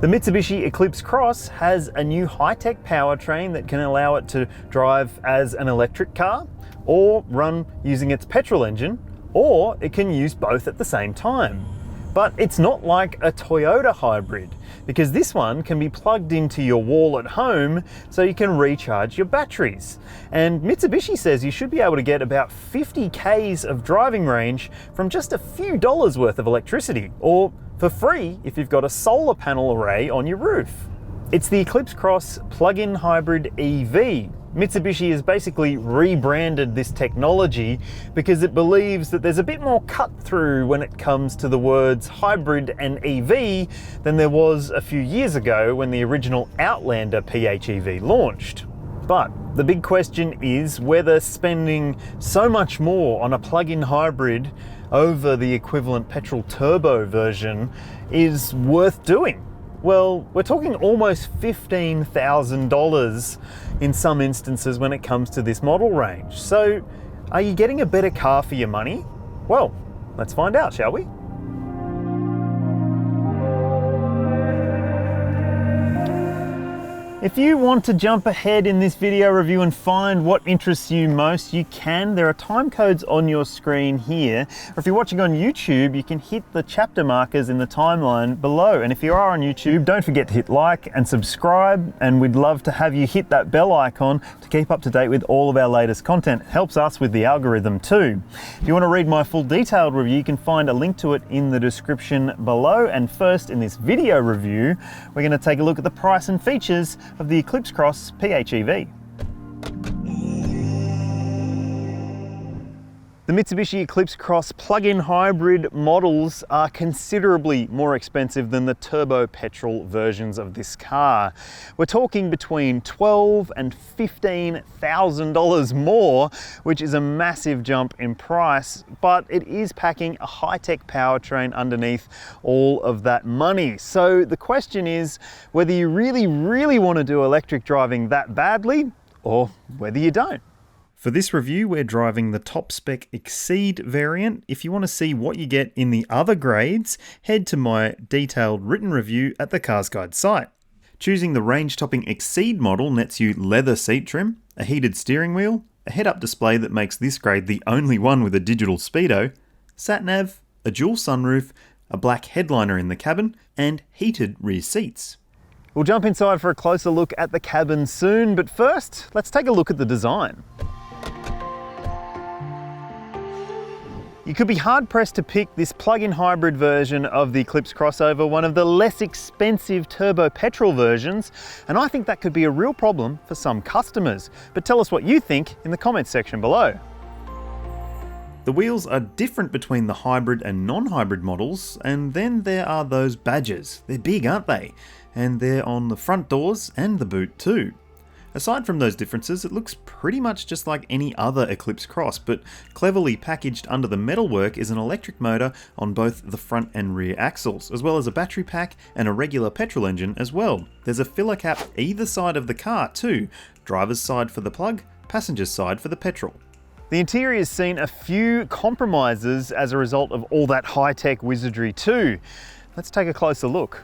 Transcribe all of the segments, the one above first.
The Mitsubishi Eclipse Cross has a new high-tech powertrain that can allow it to drive as an electric car, or run using its petrol engine, or it can use both at the same time. But it's not like a Toyota hybrid, because this one can be plugged into your wall at home so you can recharge your batteries. And Mitsubishi says you should be able to get about 50 k's of driving range from just a few dollars worth of electricity, or for free if you've got a solar panel array on your roof. It's the Eclipse Cross plug-in hybrid EV. Mitsubishi has basically rebranded this technology because it believes that there's a bit more cut through when it comes to the words hybrid and EV than there was a few years ago when the original Outlander PHEV launched. But the big question is whether spending so much more on a plug-in hybrid over the equivalent petrol turbo version is worth doing. Well, we're talking almost $15,000 in some instances when it comes to this model range. So, are you getting a better car for your money? Well, let's find out, shall we? If you want to jump ahead in this video review and find what interests you most, you can. There are time codes on your screen here. Or if you're watching on YouTube, you can hit the chapter markers in the timeline below. And if you are on YouTube, don't forget to hit like and subscribe. And we'd love to have you hit that bell icon to keep up to date with all of our latest content. It helps us with the algorithm too. If you want to read my full detailed review, you can find a link to it in the description below. And first, in this video review, we're going to take a look at the price and features of the Eclipse Cross PHEV. The Mitsubishi Eclipse Cross plug-in hybrid models are considerably more expensive than the turbo petrol versions of this car. We're talking between $12,000 and $15,000 more, which is a massive jump in price, but it is packing a high-tech powertrain underneath all of that money. So the question is whether you really want to do electric driving that badly, or whether you don't. For this review, we're driving the top spec Exceed variant. If you want to see what you get in the other grades, head to my detailed written review at the Cars Guide site. Choosing the range-topping Exceed model nets you leather seat trim, a heated steering wheel, a head-up display that makes this grade the only one with a digital speedo, sat-nav, a dual sunroof, a black headliner in the cabin, and heated rear seats. We'll jump inside for a closer look at the cabin soon, but first, let's take a look at the design. You could be hard-pressed to pick this plug-in hybrid version of the Eclipse Cross over one of the less expensive turbo petrol versions, and I think that could be a real problem for some customers. But tell us what you think in the comments section below. The wheels are different between the hybrid and non-hybrid models, and then there are those badges. They're big, aren't they? And they're on the front doors and the boot too. Aside from those differences, it looks pretty much just like any other Eclipse Cross, but cleverly packaged under the metalwork is an electric motor on both the front and rear axles, as well as a battery pack and a regular petrol engine as well. There's a filler cap either side of the car too, driver's side for the plug, passenger's side for the petrol. The interior's seen a few compromises as a result of all that high-tech wizardry too. Let's take a closer look.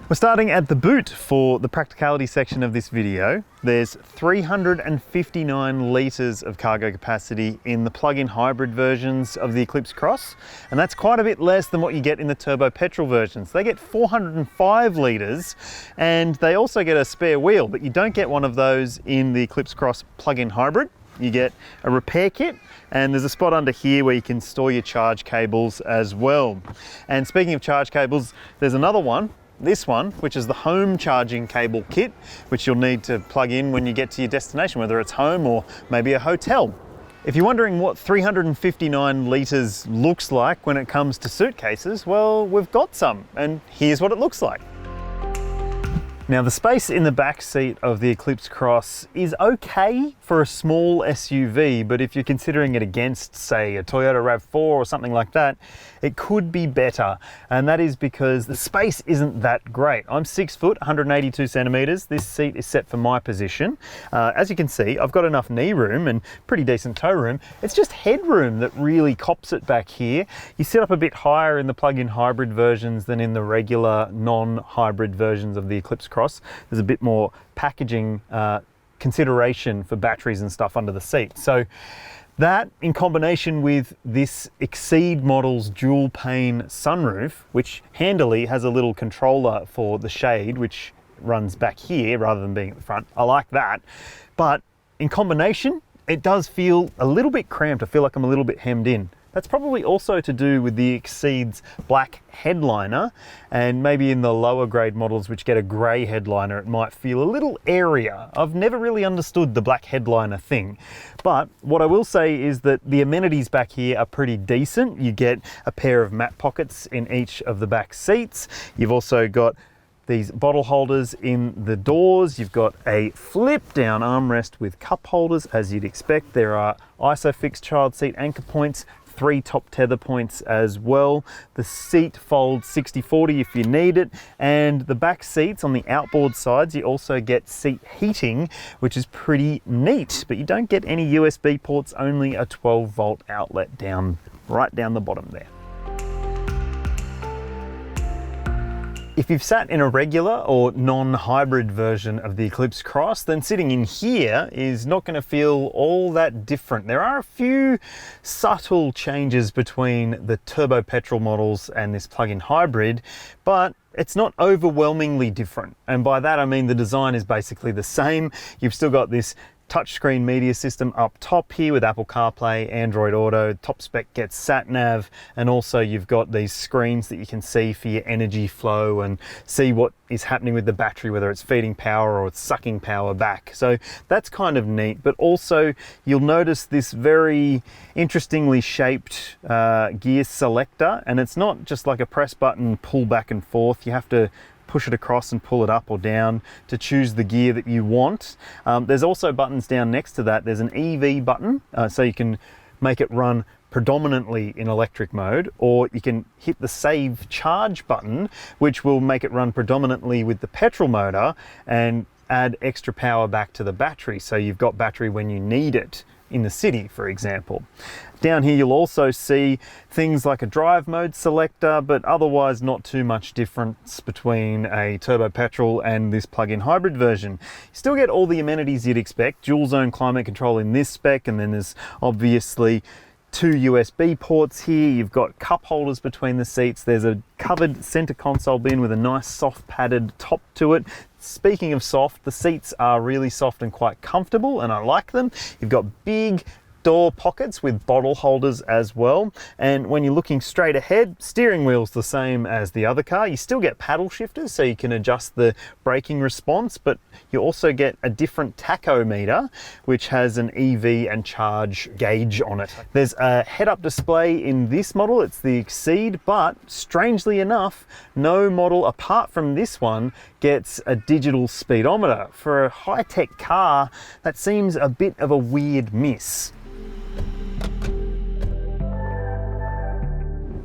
We're starting at the boot for the practicality section of this video. There's 359 litres of cargo capacity in the plug-in hybrid versions of the Eclipse Cross, and that's quite a bit less than what you get in the turbo petrol versions. They get 405 litres, and they also get a spare wheel, but you don't get one of those in the Eclipse Cross plug-in hybrid. You get a repair kit, and there's a spot under here where you can store your charge cables as well. And speaking of charge cables, there's another one. This one, which is the home charging cable kit, which you'll need to plug in when you get to your destination, whether it's home or maybe a hotel. If you're wondering what 359 litres looks like when it comes to suitcases, well, we've got some, and here's what it looks like. Now the space in the back seat of the Eclipse Cross is okay for a small SUV, but if you're considering it against, say, a Toyota RAV4 or something like that, it could be better. And that is because the space isn't that great. I'm 6 foot, 182 centimeters. This seat is set for my position. As you can see, I've got enough knee room and pretty decent toe room. It's just headroom that really cops it back here. You sit up a bit higher in the plug-in hybrid versions than in the regular non-hybrid versions of the Eclipse Cross. There's a bit more packaging consideration for batteries and stuff under the seat. So that, in combination with this Exceed model's dual pane sunroof, which handily has a little controller for the shade, which runs back here rather than being at the front. I like that. But in combination, it does feel a little bit cramped. I feel like I'm a little bit hemmed in. That's probably also to do with the Exceed's black headliner, and maybe in the lower grade models which get a grey headliner it might feel a little airier. I've never really understood the black headliner thing, but what I will say is that the amenities back here are pretty decent. You get a pair of mat pockets in each of the back seats. You've also got these bottle holders in the doors. You've got a flip down armrest with cup holders as you'd expect. There are ISOFIX child seat anchor points, 3 top tether points as well. The seat folds 60/40 if you need it, and the back seats on the outboard sides you also get seat heating, which is pretty neat, but you don't get any USB ports, only a 12-volt outlet right down the bottom there. If you've sat in a regular or non-hybrid version of the Eclipse Cross, then sitting in here is not going to feel all that different. There are a few subtle changes between the turbo petrol models and this plug-in hybrid, but it's not overwhelmingly different. And by that I mean the design is basically the same. You've still got this touchscreen media system up top here with Apple CarPlay, Android Auto, top spec gets sat-nav, and also you've got these screens that you can see for your energy flow and see what is happening with the battery, whether it's feeding power or it's sucking power back. So that's kind of neat, but also you'll notice this very interestingly shaped gear selector, and it's not just like a press button pull back and forth. You have to push it across and pull it up or down to choose the gear that you want. There's also buttons down next to that. There's an EV button, so you can make it run predominantly in electric mode, or you can hit the save charge button, which will make it run predominantly with the petrol motor and add extra power back to the battery, so you've got battery when you need it in the city, for example. Down here you'll also see things like a drive mode selector, but otherwise not too much difference between a turbo petrol and this plug-in hybrid version. You still get all the amenities you'd expect, dual zone climate control in this spec, and then there's obviously 2 USB ports here. You've got cup holders between the seats. There's a covered center console bin with a nice soft padded top to it. Speaking of soft, the seats are really soft and quite comfortable, and I like them. You've got big door pockets with bottle holders as well, and when you're looking straight ahead, steering wheel's the same as the other car. You still get paddle shifters so you can adjust the braking response, but you also get a different tachometer which has an EV and charge gauge on it. There's a head-up display in this model, it's the Exceed, but strangely enough no model apart from this one gets a digital speedometer. For a high-tech car, that seems a bit of a weird miss.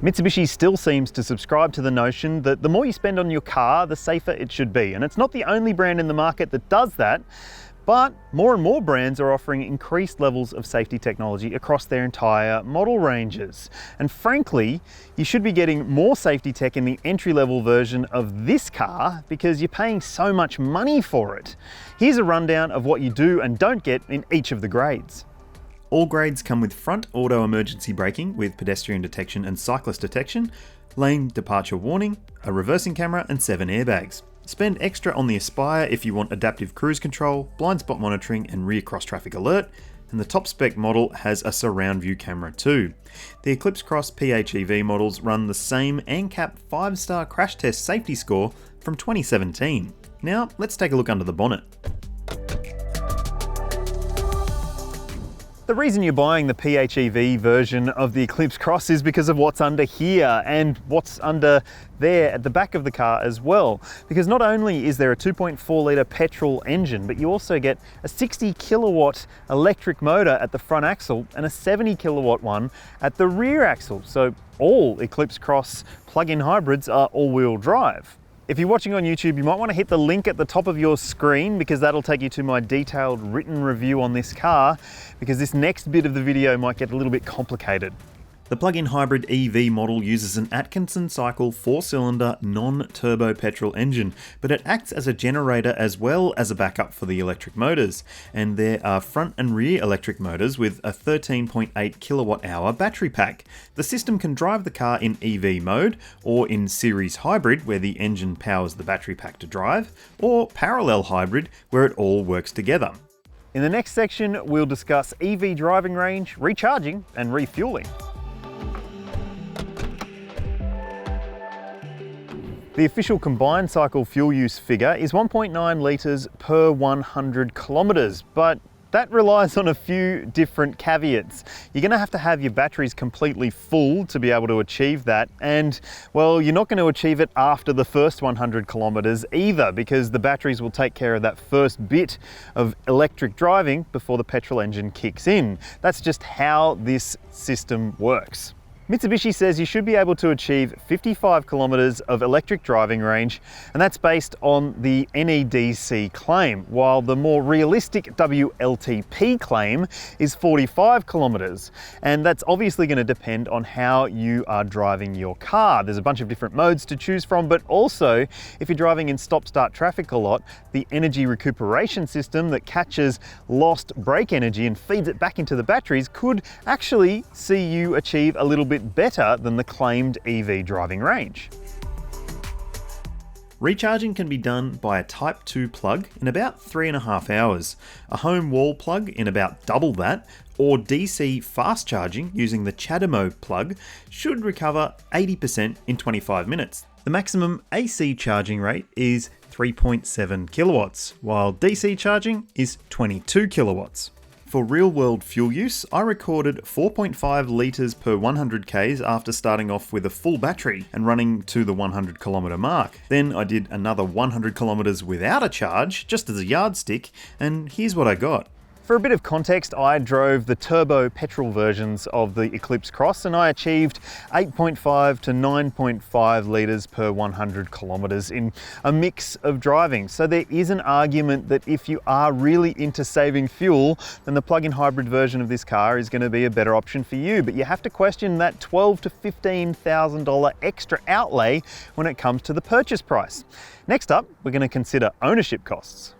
Mitsubishi still seems to subscribe to the notion that the more you spend on your car, the safer it should be. And it's not the only brand in the market that does that, but more and more brands are offering increased levels of safety technology across their entire model ranges. And frankly, you should be getting more safety tech in the entry-level version of this car because you're paying so much money for it. Here's a rundown of what you do and don't get in each of the grades. All grades come with front auto emergency braking with pedestrian detection and cyclist detection, lane departure warning, a reversing camera and 7 airbags. Spend extra on the Aspire if you want adaptive cruise control, blind spot monitoring and rear cross traffic alert, and the top spec model has a surround view camera too. The Eclipse Cross PHEV models run the same ANCAP 5-star crash test safety score from 2017. Now let's take a look under the bonnet. The reason you're buying the PHEV version of the Eclipse Cross is because of what's under here and what's under there at the back of the car as well. Because not only is there a 2.4 litre petrol engine, but you also get a 60 kilowatt electric motor at the front axle and a 70 kilowatt one at the rear axle. So all Eclipse Cross plug-in hybrids are all-wheel drive. If you're watching on YouTube, you might want to hit the link at the top of your screen because that'll take you to my detailed written review on this car, because this next bit of the video might get a little bit complicated. The plug-in hybrid EV model uses an Atkinson cycle 4-cylinder non-turbo petrol engine, but it acts as a generator as well as a backup for the electric motors. And there are front and rear electric motors with a 13.8 kilowatt hour battery pack. The system can drive the car in EV mode, or in series hybrid where the engine powers the battery pack to drive, or parallel hybrid where it all works together. In the next section, we'll discuss EV driving range, recharging and refueling. The official combined cycle fuel use figure is 1.9 litres per 100 kilometres, but that relies on a few different caveats. You're going to have your batteries completely full to be able to achieve that, and well, you're not going to achieve it after the first 100 kilometres either, because the batteries will take care of that first bit of electric driving before the petrol engine kicks in. That's just how this system works. Mitsubishi says you should be able to achieve 55 kilometres of electric driving range, and that's based on the NEDC claim, while the more realistic WLTP claim is 45 kilometres. And that's obviously going to depend on how you are driving your car. There's a bunch of different modes to choose from, but also if you're driving in stop-start traffic a lot, the energy recuperation system that catches lost brake energy and feeds it back into the batteries could actually see you achieve a little bit better than the claimed EV driving range. Recharging can be done by a Type 2 plug in about 3.5 hours, a home wall plug in about double that, or DC fast charging using the CHAdeMO plug should recover 80% in 25 minutes. The maximum AC charging rate is 3.7 kilowatts, while DC charging is 22 kilowatts. For real-world fuel use, I recorded 4.5 litres per 100 Ks after starting off with a full battery and running to the 100 kilometre mark. Then I did another 100 kilometres without a charge, just as a yardstick, and here's what I got. For a bit of context, I drove the turbo petrol versions of the Eclipse Cross and I achieved 8.5 to 9.5 litres per 100 kilometres in a mix of driving. So there is an argument that if you are really into saving fuel, then the plug-in hybrid version of this car is going to be a better option for you. But you have to question that $12,000 to $15,000 extra outlay when it comes to the purchase price. Next up, we're going to consider ownership costs.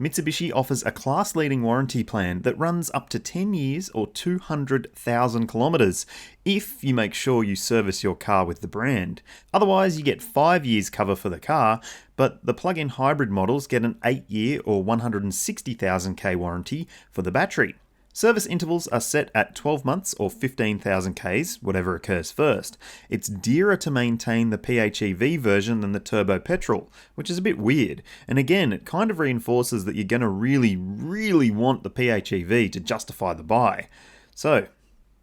Mitsubishi offers a class-leading warranty plan that runs up to 10 years or 200,000 kilometres if you make sure you service your car with the brand. Otherwise, you get 5 years cover for the car, but the plug-in hybrid models get an 8-year or 160,000 K warranty for the battery. Service intervals are set at 12 months or 15,000 Ks, whatever occurs first. It's dearer to maintain the PHEV version than the turbo petrol, which is a bit weird. And again, it kind of reinforces that you're going to really want the PHEV to justify the buy. So,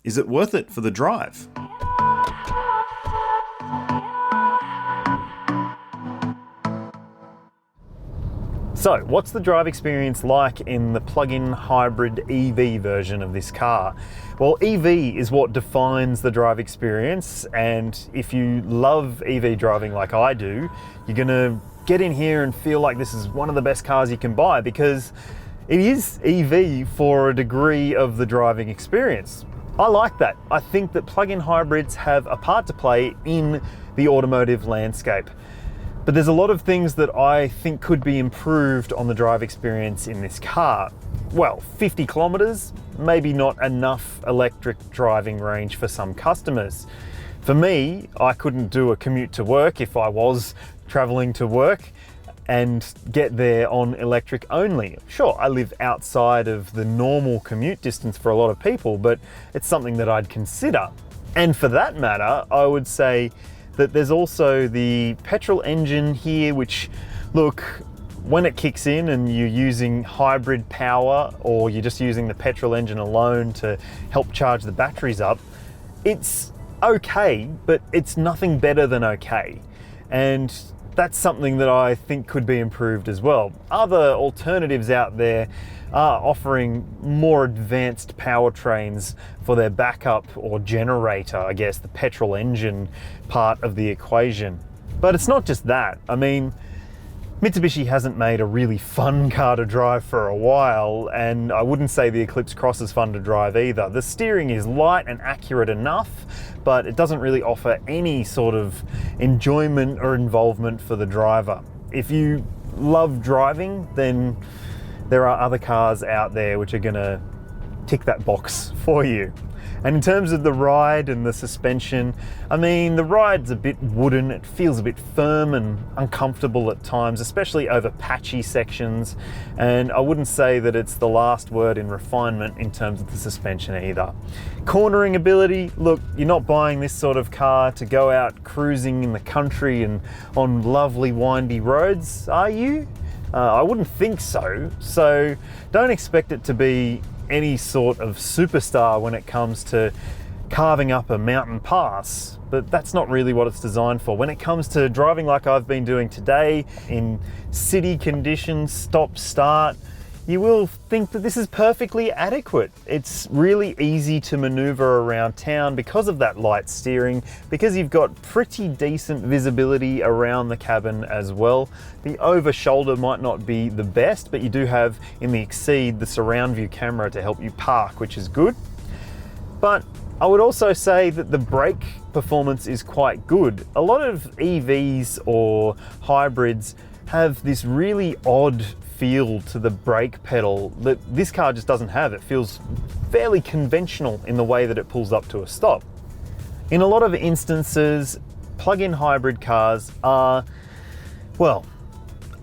is it worth it for the drive? So, what's the drive experience like in the plug-in hybrid EV version of this car? Well, EV is what defines the drive experience, and if you love EV driving like I do, you're gonna get in here and feel like this is one of the best cars you can buy, because it is EV for a degree of the driving experience. I like that. I think that plug-in hybrids have a part to play in the automotive landscape. But there's a lot of things that I think could be improved on the drive experience in this car. Well, 50 kilometers, maybe not enough electric driving range for some customers. For me, I couldn't do a commute to work if I was traveling to work and get there on electric only. Sure, I live outside of the normal commute distance for a lot of people, but it's something that I'd consider. And for that matter, I would say that there's also the petrol engine here, which, look, when it kicks in and you're using hybrid power, or you're just using the petrol engine alone to help charge the batteries up, it's okay, but it's nothing better than okay. And that's something that I think could be improved as well. Other alternatives out there are offering more advanced powertrains for their backup or generator, I guess, the petrol engine part of the equation. But it's not just that. I mean, Mitsubishi hasn't made a really fun car to drive for a while, and I wouldn't say the Eclipse Cross is fun to drive either. The steering is light and accurate enough, but it doesn't really offer any sort of enjoyment or involvement for the driver. If you love driving, then there are other cars out there which are gonna tick that box for you. And in terms of the ride and the suspension, I mean, the ride's a bit wooden. It feels a bit firm and uncomfortable at times, especially over patchy sections. And I wouldn't say that it's the last word in refinement in terms of the suspension either. Cornering ability, look, you're not buying this sort of car to go out cruising in the country and on lovely windy roads, are you? I wouldn't think so. So don't expect it to be any sort of superstar when it comes to carving up a mountain pass, but that's not really what it's designed for. When it comes to driving like I've been doing today in city conditions, stop start, you will think that this is perfectly adequate. It's really easy to maneuver around town because of that light steering, because you've got pretty decent visibility around the cabin as well. The over shoulder might not be the best, but you do have in the Exceed the surround view camera to help you park, which is good. But I would also say that the brake performance is quite good. A lot of EVs or hybrids have this really odd feel to the brake pedal that this car just doesn't have. It feels fairly conventional in the way that it pulls up to a stop. In a lot of instances, plug-in hybrid cars are, well,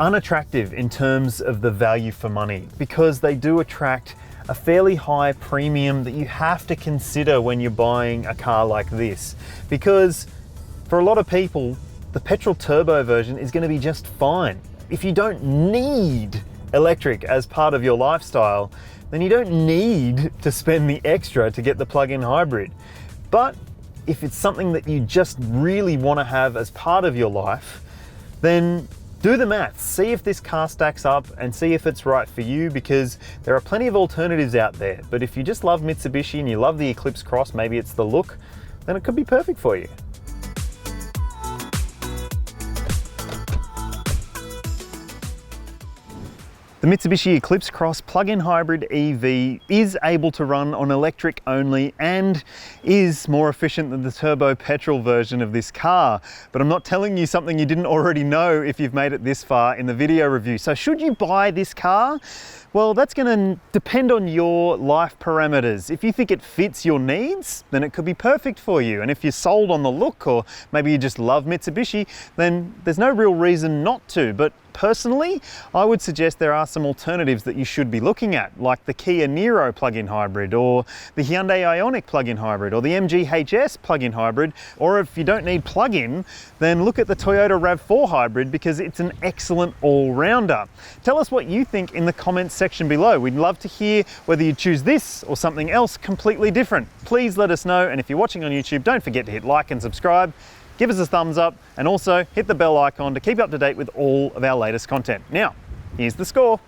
unattractive in terms of the value for money, because they do attract a fairly high premium that you have to consider when you're buying a car like this. Because for a lot of people, the petrol turbo version is going to be just fine. If you don't need electric as part of your lifestyle, then you don't need to spend the extra to get the plug-in hybrid. But if it's something that you just really want to have as part of your life, then do the maths. See if this car stacks up and see if it's right for you, because there are plenty of alternatives out there. But if you just love Mitsubishi and you love the Eclipse Cross, maybe it's the look, then it could be perfect for you. The Mitsubishi Eclipse Cross plug-in hybrid EV is able to run on electric only and is more efficient than the turbo petrol version of this car. But I'm not telling you something you didn't already know if you've made it this far in the video review. So should you buy this car? Well, that's going to depend on your life parameters. If you think it fits your needs, then it could be perfect for you. And if you're sold on the look, or maybe you just love Mitsubishi, then there's no real reason not to. But personally, I would suggest there are some alternatives that you should be looking at, like the Kia Niro plug-in hybrid, or the Hyundai Ioniq plug-in hybrid, or the MG HS plug-in hybrid. Or if you don't need plug-in, then look at the Toyota RAV4 hybrid, because it's an excellent all-rounder. Tell us what you think in the comments section below. We'd love to hear whether you choose this or something else completely different. Please let us know, and if you're watching on YouTube, don't forget to hit like and subscribe. Give us a thumbs up, and also hit the bell icon to keep up to date with all of our latest content. Now, here's the score.